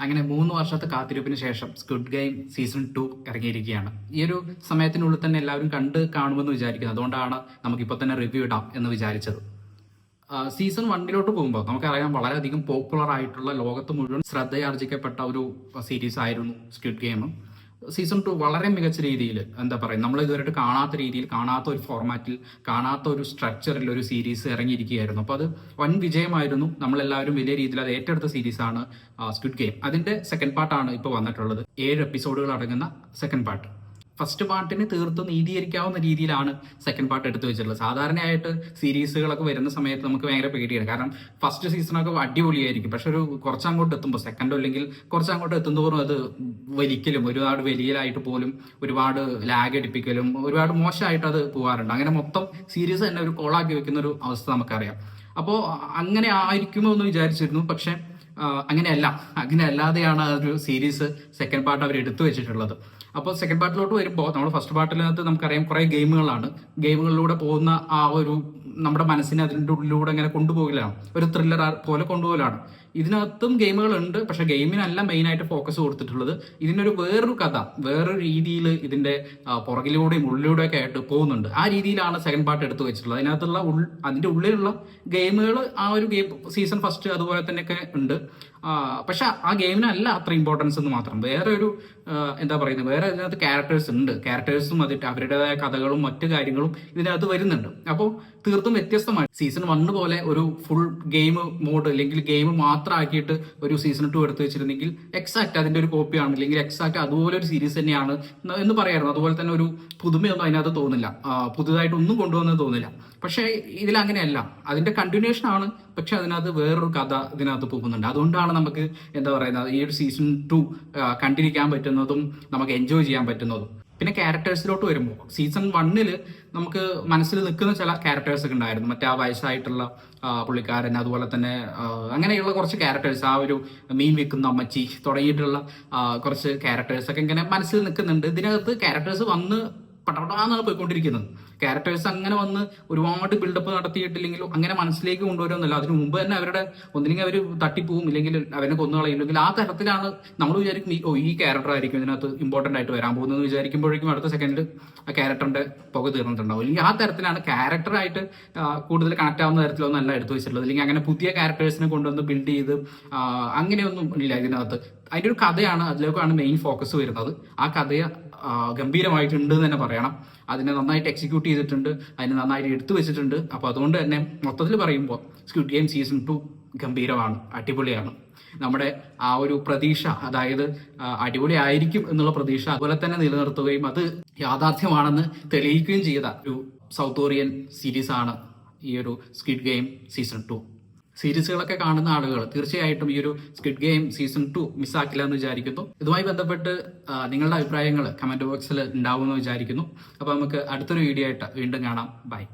അങ്ങനെ 3 വർഷത്തെ കാത്തിരിപ്പിന് ശേഷം സ്ക്വിഡ് ഗെയിം സീസൺ 2 ഇറങ്ങിയിരിക്കുകയാണ്. ഈ ഒരു സമയത്തിനുള്ളിൽ തന്നെ എല്ലാവരും കാണുമെന്ന് വിചാരിക്കുന്നു. അതുകൊണ്ടാണ് നമുക്കിപ്പോൾ തന്നെ റിവ്യൂ ഇടാം എന്ന് വിചാരിച്ചത്. സീസൺ 1 പോകുമ്പോൾ നമുക്കറിയാം, വളരെയധികം പോപ്പുലർ ആയിട്ടുള്ള, ലോകത്ത് മുഴുവൻ ശ്രദ്ധയാർജിക്കപ്പെട്ട ഒരു സീരീസ് ആയിരുന്നു സ്ക്വിഡ് ഗെയിം. സീസൺ 2 വളരെ മികച്ച രീതിയിൽ, എന്താ പറയുക, നമ്മൾ ഇതുവരെയായിട്ട് കാണാത്ത രീതിയിൽ, കാണാത്ത ഒരു ഫോർമാറ്റിൽ, കാണാത്ത ഒരു സ്ട്രക്ചറിൽ ഒരു സീരീസ് ഇറങ്ങിയിരിക്കുകയായിരുന്നു. അപ്പോൾ അത് വൻ വിജയമായിരുന്നു. നമ്മളെല്ലാവരും വലിയ രീതിയിൽ അത് ഏറ്റെടുത്ത സീരീസാണ് സ്ക്വിഡ് ഗെയിം. അതിന്റെ സെക്കൻഡ് പാർട്ടാണ് ഇപ്പോൾ വന്നിട്ടുള്ളത്. 7 എപ്പിസോഡുകൾ അടങ്ങുന്ന സെക്കൻഡ് പാർട്ട്. ഫസ്റ്റ് പാർട്ടിന് തീർത്തും നീതീകരിക്കാവുന്ന രീതിയിലാണ് സെക്കൻഡ് പാർട്ട് എടുത്തു വെച്ചിട്ടുള്ളത്. സാധാരണയായിട്ട് സീരീസുകളൊക്കെ വരുന്ന സമയത്ത് നമുക്ക് ഭയങ്കര പേടിയാണ്. കാരണം ഫസ്റ്റ് സീസണൊക്കെ അടിപൊളിയായിരിക്കും, പക്ഷെ ഒരു കുറച്ചങ്ങോട്ട് എത്തുമ്പോൾ, സെക്കൻഡോ അല്ലെങ്കിൽ കുറച്ചങ്ങോട്ട് എത്തുന്നതോറും അത് വലിക്കലും, ഒരുപാട് വലിയലായിട്ട് പോലും ഒരുപാട് ലാഗ് അടിപ്പിക്കലും, ഒരുപാട് മോശമായിട്ട് അത് പോകാറുണ്ട്. അങ്ങനെ മൊത്തം സീരീസ് തന്നെ ഒരു കോളാക്കി വെക്കുന്ന ഒരു അവസ്ഥ നമുക്കറിയാം. അപ്പോൾ അങ്ങനെ ആയിരിക്കുമോ എന്ന് വിചാരിച്ചിരുന്നു. പക്ഷെ അങ്ങനെ അല്ലാതെയാണ് ആ ഒരു സീരീസ് സെക്കൻഡ് പാർട്ട് അവർ എടുത്തു വെച്ചിട്ടുള്ളത്. അപ്പോൾ സെക്കൻഡ് പാർട്ടിലോട്ട് വരുമ്പോൾ, നമ്മൾ ഫസ്റ്റ് പാർട്ടിനകത്ത് നമുക്കറിയാം കുറേ ഗെയിമുകളാണ്. ഗെയിമുകളിലൂടെ പോകുന്ന ആ ഒരു നമ്മുടെ മനസ്സിനെ അതിൻ്റെ ഉള്ളിലൂടെ ഇങ്ങനെ കൊണ്ടുപോകലാണ്, ഒരു ത്രില്ലർ പോലെ കൊണ്ടുപോകലാണ്. ഇതിനകത്തും ഗെയിമുകളുണ്ട്, പക്ഷെ ഗെയിമിനല്ല മെയിനായിട്ട് ഫോക്കസ് കൊടുത്തിട്ടുള്ളത്. ഇതിനൊരു വേറൊരു കഥ, വേറൊരു രീതിയിൽ ഇതിന്റെ പുറകിലൂടെയും ഉള്ളിലൂടെയൊക്കെ ആയിട്ട് പോകുന്നുണ്ട്. ആ രീതിയിലാണ് സെക്കൻഡ് പാർട്ട് എടുത്തു വെച്ചിട്ടുള്ളത്. അതിനകത്തുള്ള അതിന്റെ ഉള്ളിലുള്ള ഗെയിമുകൾ ആ ഒരു ഗെയിം സീസൺ ഫസ്റ്റ് അതുപോലെ തന്നെയൊക്കെ ഉണ്ട്. പക്ഷെ ആ ഗെയിമിനല്ല അത്ര ഇമ്പോർട്ടൻസ് എന്ന് മാത്രം. വേറെ ഒരു എന്താ പറയുന്നത്, വേറെ ഇതിനകത്ത് ക്യാരക്ടേഴ്സ് ഉണ്ട്. ക്യാരക്ടേഴ്സും അവരുടേതായ കഥകളും മറ്റു കാര്യങ്ങളും ഇതിനകത്ത് വരുന്നുണ്ട്. അപ്പോൾ തീർത്തും വ്യത്യസ്തമായി സീസൺ 1 പോലെ ഒരു ഫുൾ ഗെയിം മോഡ് അല്ലെങ്കിൽ ഗെയിം മാത്രം ആക്കിയിട്ട് ഒരു സീസൺ 2 എടുത്തു വെച്ചിരുന്നെങ്കിൽ എക്സാക്ട് അതിന്റെ ഒരു കോപ്പിയാണ്, അല്ലെങ്കിൽ എക്സാക്ട് അതുപോലെ ഒരു സീരീസ് തന്നെയാണ് എന്ന് പറയായിരുന്നു. അതുപോലെ തന്നെ ഒരു പുതുമയൊന്നും അതിനകത്ത് തോന്നില്ല, പുതുതായിട്ട് ഒന്നും കൊണ്ടുവന്നത് തോന്നില്ല. പക്ഷെ ഇതിലങ്ങനെയല്ല, അതിന്റെ കണ്ടിന്യൂഷൻ ആണ്. പക്ഷെ അതിനകത്ത് വേറൊരു കഥ ഇതിനകത്ത് പോകുന്നുണ്ട്. അതുകൊണ്ടാണ് നമുക്ക് എന്താ പറയുന്നത്, ഈ ഒരു സീസൺ 2 കണ്ടിരിക്കാൻ പറ്റുന്നതും നമുക്ക് എൻജോയ് ചെയ്യാൻ പറ്റുന്നതും. പിന്നെ ക്യാരക്ടേഴ്സിലോട്ട് വരുമ്പോൾ, സീസൺ 1 നമുക്ക് മനസ്സിൽ നിൽക്കുന്ന ചില ക്യാരക്ടേഴ്സ് ഒക്കെ ഉണ്ടായിരുന്നു. മറ്റേ ആ വയസ്സായിട്ടുള്ള പുള്ളിക്കാരൻ, അതുപോലെ തന്നെ അങ്ങനെയുള്ള കുറച്ച് ക്യാരക്ടേഴ്സ്, ആ ഒരു മീൻ വിൽക്കുന്ന അമ്മച്ചി തുടങ്ങിയിട്ടുള്ള കുറച്ച് ക്യാരക്ടേഴ്സ് ഒക്കെ ഇങ്ങനെ മനസ്സിൽ നിൽക്കുന്നുണ്ട്. ഇതിനകത്ത് ക്യാരക്ടേഴ്സ് വന്ന് പടപടാന്നാണ് പോയിക്കൊണ്ടിരിക്കുന്നത്. ക്യാരക്ടേഴ്സ് അങ്ങനെ വന്ന് ഒരുപാട് ബിൽഡപ്പ് നടത്തിയിട്ടില്ലെങ്കിലും അങ്ങനെ മനസ്സിലേക്ക് കൊണ്ടുവരുന്നില്ല. അതിന് മുമ്പ് തന്നെ അവരുടെ ഒന്നില്ലെങ്കിൽ അവർ തട്ടിപ്പോവും, ഇല്ലെങ്കിൽ അവരെ കൊന്നുകളയും, ഇല്ലെങ്കിൽ ആ തരത്തിലാണ് നമ്മൾ വിചാരിക്കും ഈ ക്യാരക്ടർ ആയിരിക്കും ഇതിനകത്ത് ഇമ്പോർട്ടന്റ് ആയിട്ട് വരാൻ പോകുന്നത് വിചാരിക്കുമ്പോഴേക്കും അടുത്ത സെക്കൻഡിൽ ആ ക്യാരക്ടറിന്റെ പുക തീർന്നിട്ടുണ്ടാവും. അല്ലെങ്കിൽ ആ തരത്തിലാണ് ക്യാരക്ടറായിട്ട് കൂടുതൽ കണക്ട് ആവുന്ന തരത്തിലൊന്നും അല്ല എടുത്തു വെച്ചിട്ടുള്ളത്. അല്ലെങ്കിൽ അങ്ങനെ പുതിയ ക്യാരക്ടേഴ്സിനെ കൊണ്ടുവന്ന് ബിൽഡ് ചെയ്ത് അങ്ങനെയൊന്നും ഇല്ല ഇതിനകത്ത്. അതിന്റെ ഒരു കഥയാണ്, അതിലേക്കാണ് മെയിൻ ഫോക്കസ് വരുന്നത്. ആ കഥയെ ഗംഭീരമായിട്ടുണ്ട് എന്ന് തന്നെ പറയണം. അതിനെ നന്നായിട്ട് എക്സിക്യൂട്ട് ചെയ്തിട്ടുണ്ട്, അതിനെ നന്നായിട്ട് എടുത്തു വെച്ചിട്ടുണ്ട്. അപ്പോൾ അതുകൊണ്ട് തന്നെ മൊത്തത്തിൽ പറയുമ്പോൾ സ്ക്വിഡ് ഗെയിം സീസൺ 2 ഗംഭീരമാണ്, അടിപൊളിയാണ്. നമ്മുടെ ആ ഒരു പ്രതീക്ഷ, അതായത് അടിപൊളി ആയിരിക്കും എന്നുള്ള പ്രതീക്ഷ അതുപോലെ തന്നെ നിലനിർത്തുകയും അത് യാഥാർത്ഥ്യമാണെന്ന് തെളിയിക്കുകയും ചെയ്ത ഒരു സൗത്ത് കൊറിയൻ സീരീസാണ് ഈ ഒരു സ്ക്വിഡ് ഗെയിം സീസൺ 2. സീരീസുകളൊക്കെ കാണുന്ന ആളുകൾ തീർച്ചയായിട്ടും ഈ ഒരു സ്ക്വിഡ് ഗെയിം സീസൺ 2 മിസ്സാക്കില്ല എന്ന് വിചാരിക്കുന്നു. ഇതുമായി ബന്ധപ്പെട്ട് നിങ്ങളുടെ അഭിപ്രായങ്ങൾ കമന്റ് ബോക്സിൽ ഉണ്ടാവുമെന്ന് വിചാരിക്കുന്നു. അപ്പോൾ നമുക്ക് അടുത്തൊരു വീഡിയോ ആയിട്ട് വീണ്ടും കാണാം. ബൈ.